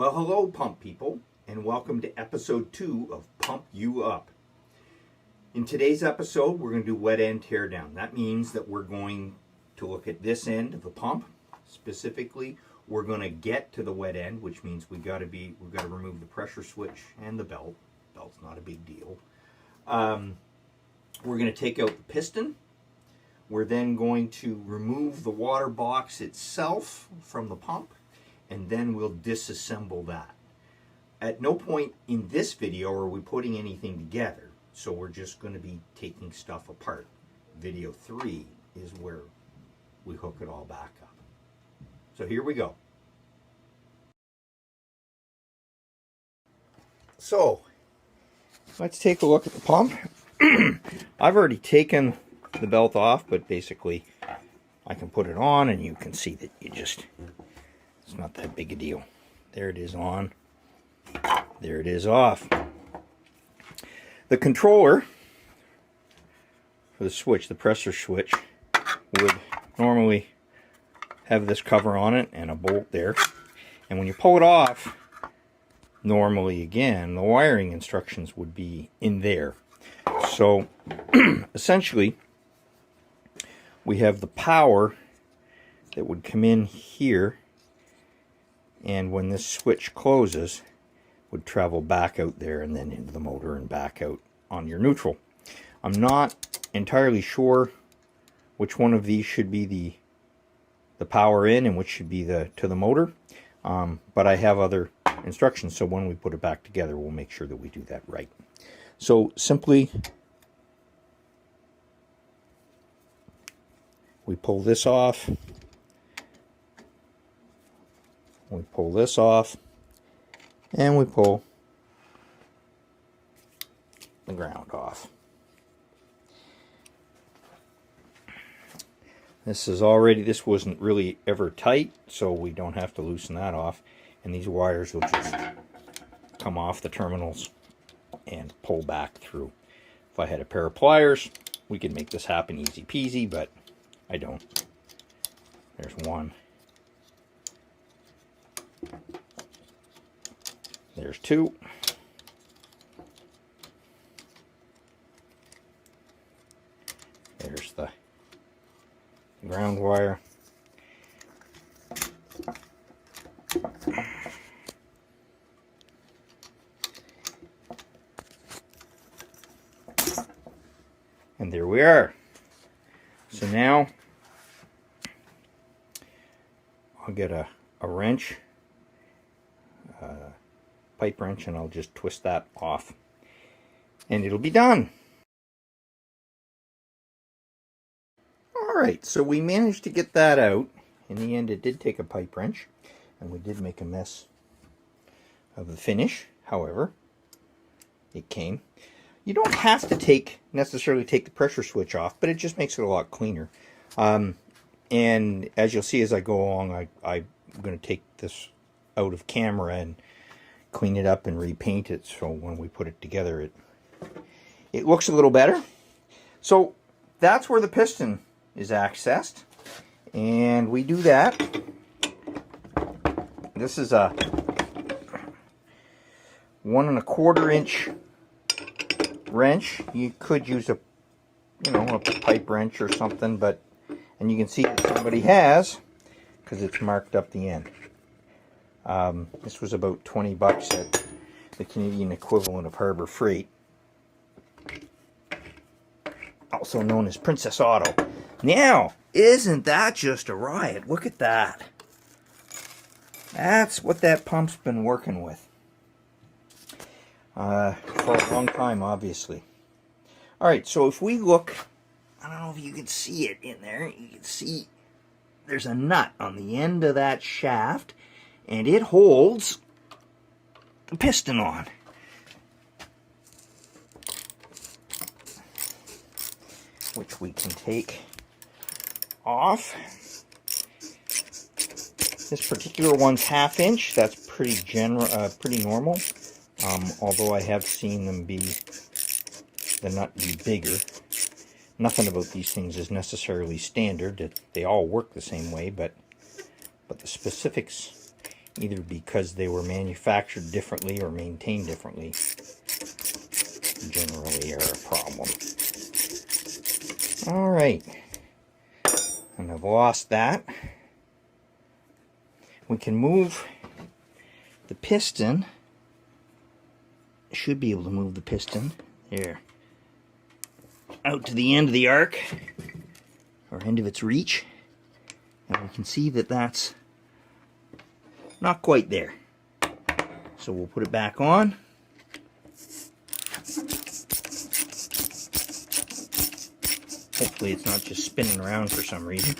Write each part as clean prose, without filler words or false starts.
Well, hello pump people, and welcome to episode 2 of Pump You Up. In today's episode, we're going to do wet end teardown. That means that we're going to look at this end of the pump. Specifically, we're going to get to the wet end, which means we've got to remove the pressure switch and the belt. Belt's not a big deal. We're going to take out the piston. We're then going to remove the water box itself from the pump, and then we'll disassemble that. At no point in this video are we putting anything together, so we're just going to be taking stuff apart. Video 3 is where we hook it all back up. So here we go. So let's take a look at the pump. I've already taken the belt off, but basically I can put it on and you can see that it's not that big a deal. There it is on. There it is off. The controller for the switch, the pressure switch, would normally have this cover on it and a bolt there. And when you pull it off, normally again, the wiring instructions would be in there. So essentially, we have the power that would come in here, and when this switch closes, would travel back out there and then into the motor and back out on your neutral. I'm not entirely sure which one of these should be the power in and which should be to the motor, but I have other instructions, so when we put it back together, we'll make sure that we do that right. So simply, we pull this off, we pull this off, and we pull the ground off. This wasn't really ever tight, so we don't have to loosen that off, and these wires will just come off the terminals and pull back through. If I had a pair of pliers, we could make this happen easy peasy, but I don't. There's one. There's two. There's the ground wire. And there we are. So now I'll get a wrench, pipe wrench, and I'll just twist that off and it'll be done. Alright, so we managed to get that out. In the end, it did take a pipe wrench, and we did make a mess of the finish. However, it came. You don't have to necessarily take the pressure switch off, but it just makes it a lot cleaner. And as you'll see as I go along, I'm going to take this out of camera and clean it up and repaint it, so when we put it together, it looks a little better. So that's where the piston is accessed, and we do that. This is a 1 1/4 inch wrench. You could use a pipe wrench or something, and you can see that somebody has, because it's marked up the end. This was about 20 bucks at the Canadian equivalent of Harbor Freight, also known as Princess Auto. Now, isn't that just a riot? Look at that. That's what that pump's been working with for a long time, obviously. Alright, so if we look, I don't know if you can see it in there. You can see there's a nut on the end of that shaft, and it holds the piston on. Which we can take off. This particular one's 1/2 inch. That's pretty normal. Although I have seen the nut be bigger. Nothing about these things is necessarily standard. They all work the same way, but the specifics either because they were manufactured differently or maintained differently, generally are a problem. Alright, and I've lost that. We can move the piston. Should be able to move the piston there out to the end of the arc, or end of its reach, and we can see that that's not quite there. So we'll put it back on. Hopefully it's not just spinning around for some reason.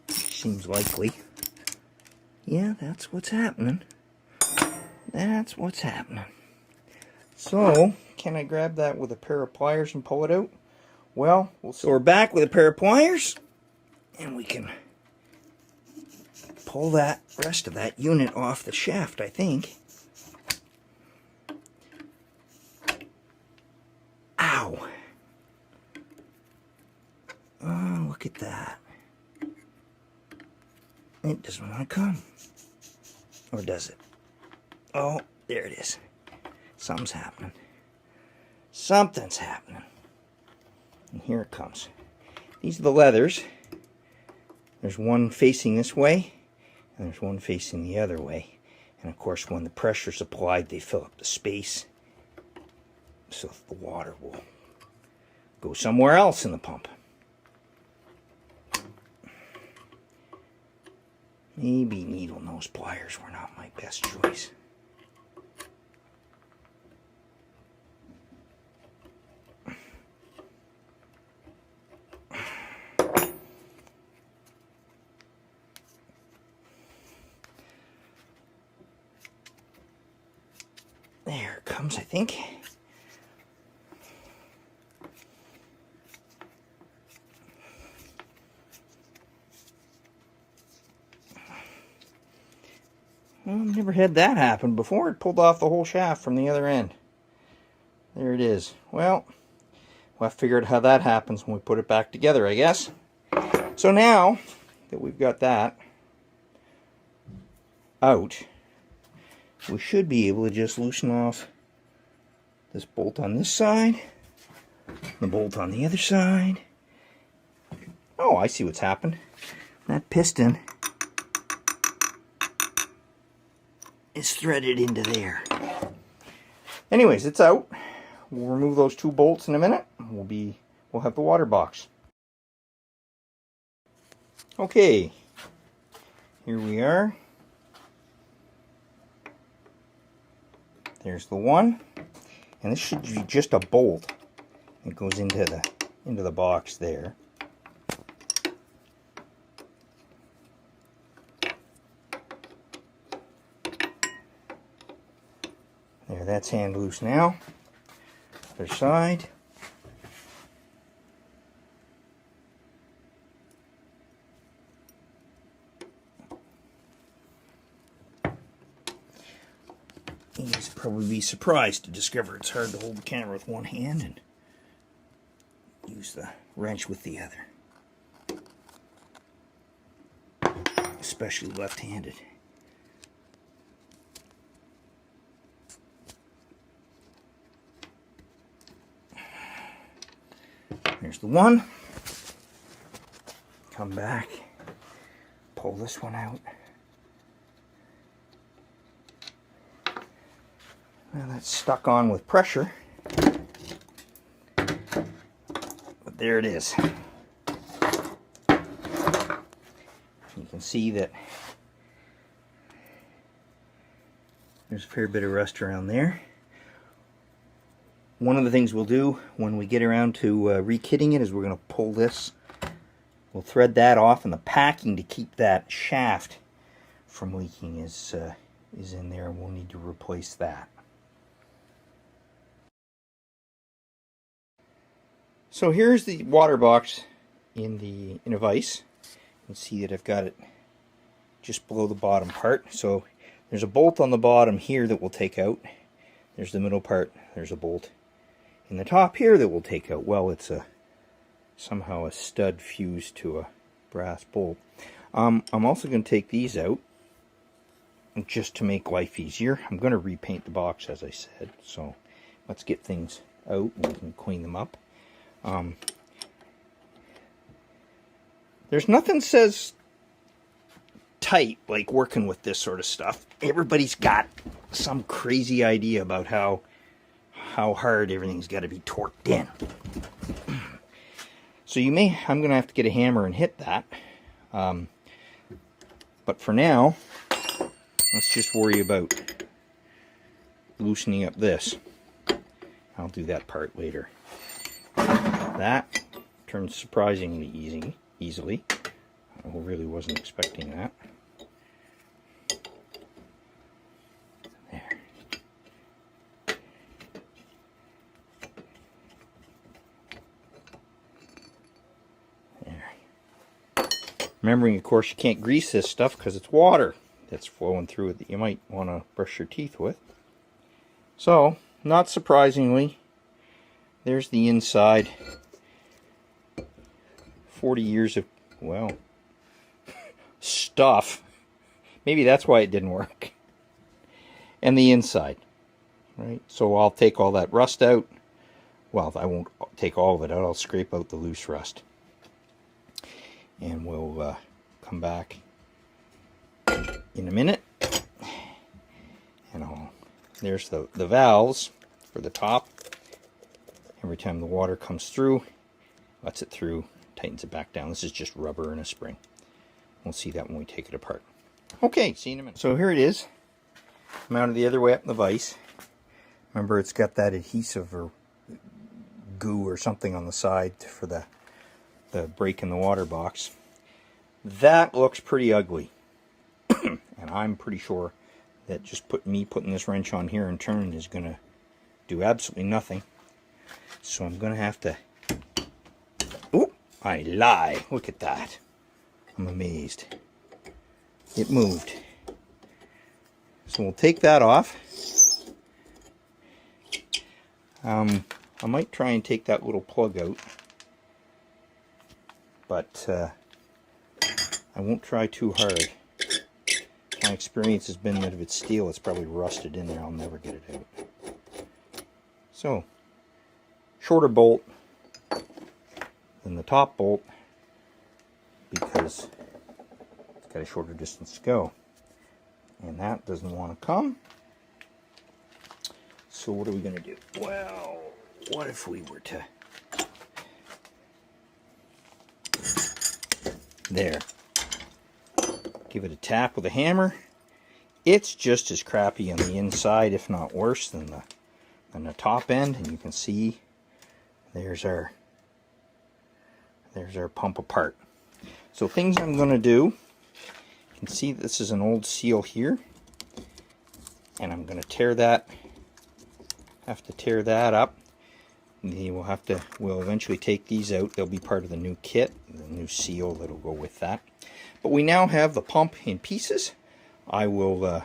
Seems likely. Yeah, that's what's happening. That's what's happening. So, can I grab that with a pair of pliers and pull it out? Well, so we're back with a pair of pliers, and we can pull that rest of that unit off the shaft, I think. Ow! Oh, look at that. It doesn't want to come. Or does it? Oh, there it is. Something's happening. Something's happening. And here it comes. These are the leathers. There's one facing this way, and there's one facing the other way. And of course, when the pressure's applied, they fill up the space so the water will go somewhere else in the pump. Maybe needle nose pliers were not my best choice. There it comes, I think. Well, I've never had that happen before. It pulled off the whole shaft from the other end. There it is. Well, we'll have to figure out how that happens when we put it back together, I guess. So now that we've got that out, we should be able to just loosen off this bolt on this side, the bolt on the other side. Oh, I see what's happened. That piston is threaded into there. Anyways, it's out. We'll remove those two bolts in a minute. We'll have the water box. Okay, here we are. There's the one, and this should be just a bolt. It goes into the box there. There, that's hand loose now. Other side. You'd probably be surprised to discover it's hard to hold the camera with one hand and use the wrench with the other. Especially left-handed. There's the one. Come back. Pull this one out. Now that's stuck on with pressure. But there it is. You can see that there's a fair bit of rust around there. One of the things we'll do when we get around to re-kitting it is we're going to pull this. We'll thread that off, and the packing to keep that shaft from leaking is in there, and we'll need to replace that. So here's the water box in a vise. You can see that I've got it just below the bottom part. So there's a bolt on the bottom here that we'll take out. There's the middle part. There's a bolt in the top here that we'll take out. Well, it's somehow a stud fused to a brass bolt. I'm also going to take these out just to make life easier. I'm going to repaint the box, as I said, so let's get things out and we can clean them up. There's nothing says tight like working with this sort of stuff. Everybody's got some crazy idea about how hard everything's got to be torqued in. So I'm going to have to get a hammer and hit that. But for now, let's just worry about loosening up this. I'll do that part later. That turns surprisingly easily. I really wasn't expecting that. There. There. Remembering, of course, you can't grease this stuff because it's water that's flowing through it that you might want to brush your teeth with. So, not surprisingly, there's the inside. 40 years of, well, stuff. Maybe that's why it didn't work. And the inside, right? So I'll take all that rust out. Well, I won't take all of it out. I'll scrape out the loose rust. And we'll come back in a minute. And there's the valves for the top. Every time the water comes through, lets it through, tightens it back down. This is just rubber and a spring. We'll see that when we take it apart. Okay, see you in a minute. So here it is, mounted the other way up in the vise. Remember, it's got that adhesive or goo or something on the side for the break in the water box. That looks pretty ugly. And I'm pretty sure that just putting this wrench on here and turning is going to do absolutely nothing. So I'm going to have to... Oh, I lie. Look at that. I'm amazed. It moved. So we'll take that off. I might try and take that little plug out. But I won't try too hard. My experience has been that if it's steel, it's probably rusted in there. I'll never get it out. So, shorter bolt than the top bolt because it's got a shorter distance to go. And that doesn't want to come. So what are we going to do? Well, what if we were to... There. Give it a tap with a hammer. It's just as crappy on the inside, if not worse, than the top end. And you can see there's our pump apart. So things I'm going to do, you can see this is an old seal here, and I'm going to tear that. Have to tear that up. We'll eventually take these out. They'll be part of the new kit, the new seal that'll go with that. But we now have the pump in pieces. I will.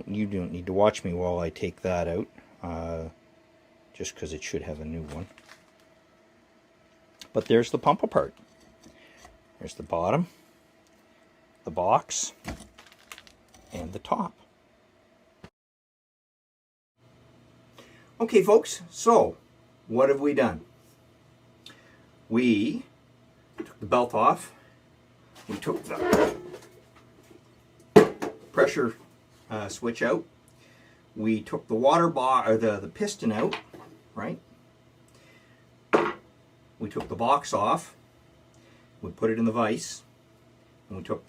You don't need to watch me while I take that out, just because it should have a new one. But there's the pump apart. There's the bottom, the box, and the top. Okay, folks, so what have we done? We took the belt off. We took the pressure switch out. We took the water bar, or the piston out, right? We took the box off. We put it in the vise. And we took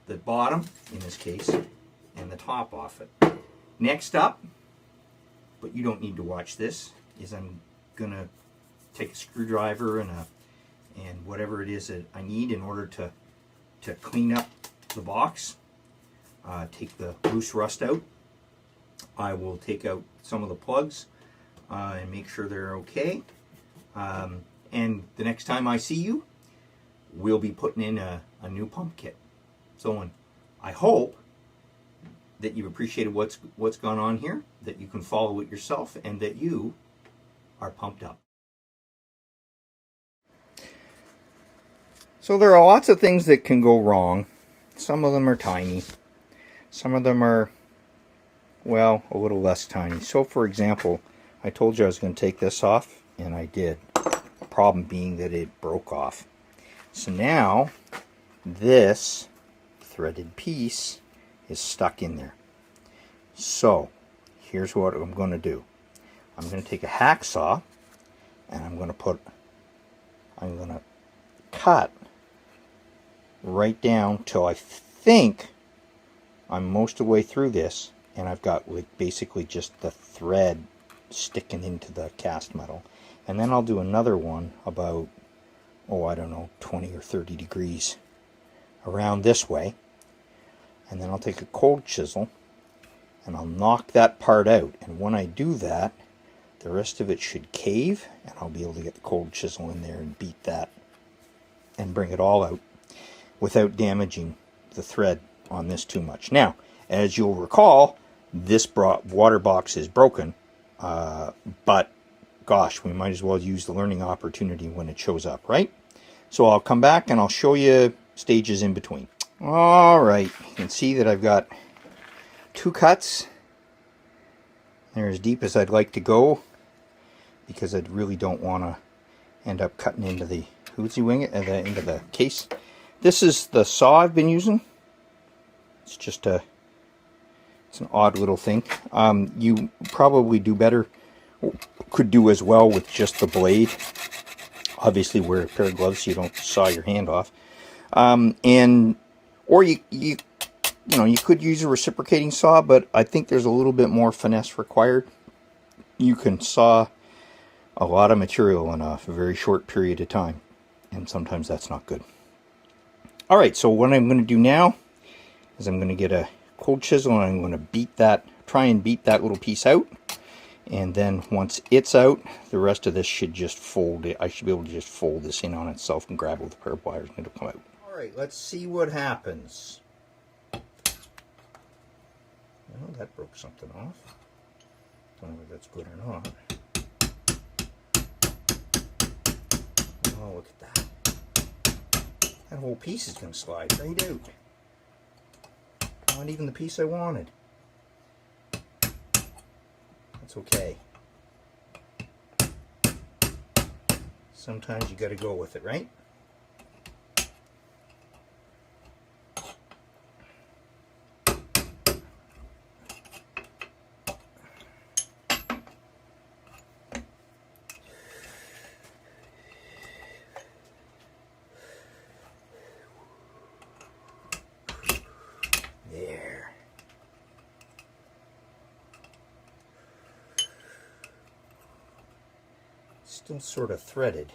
the bottom, in this case, and the top off it. Next up, but you don't need to watch this, is I'm gonna take a screwdriver and whatever it is that I need in order to clean up the box, take the loose rust out. I will take out some of the plugs and make sure they're okay. And the next time I see you, we'll be putting in a new pump kit. So I hope that you've appreciated what's gone on here, that you can follow it yourself, and that you are pumped up. So there are lots of things that can go wrong. Some of them are tiny. Some of them are, well, a little less tiny. So for example, I told you I was going to take this off, and I did. The problem being that it broke off. So now, this threaded piece is stuck in there. So, here's what I'm going to do. I'm going to take a hacksaw, and I'm going to cut right down till I think I'm most of the way through this, and I've got like basically just the thread sticking into the cast metal. And then I'll do another one about, oh, I don't know, 20 or 30 degrees around this way. And then I'll take a cold chisel and I'll knock that part out. And when I do that, the rest of it should cave, and I'll be able to get the cold chisel in there and beat that and bring it all out without damaging the thread on this too much. Now, as you'll recall, this water box is broken, but gosh, we might as well use the learning opportunity when it shows up, right? So I'll come back and I'll show you stages in between. Alright, you can see that I've got 2 cuts. They're as deep as I'd like to go, because I really don't want to end up cutting into the hootsy wing, into the case. This is the saw I've been using. It's just it's an odd little thing. You probably could do as well with just the blade. Obviously wear a pair of gloves so you don't saw your hand off. Or you could use a reciprocating saw, but I think there's a little bit more finesse required. You can saw a lot of material in a very short period of time, and sometimes that's not good. Alright, so what I'm going to do now is I'm going to get a cold chisel and I'm going to try and beat that little piece out. And then once it's out, the rest of this should just fold it. I should be able to just fold this in on itself and grab it with a pair of pliers and it'll come out. Alright, let's see what happens. Well, that broke something off. Don't know if that's good or not. Oh, look at that. That whole piece is going to slide right out. Not even the piece I wanted. That's okay. Sometimes you got to go with it, right? There. Still sort of threaded.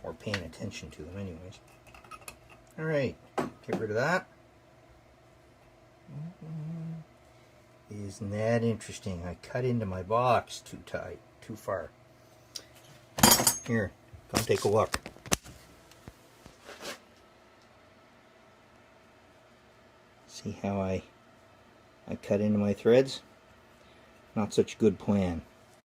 Or paying attention to them anyways. Alright, get rid of that. Isn't that interesting? I cut into my box too tight, too far. Here, come take a look. See how I cut into my threads? Not such a good plan.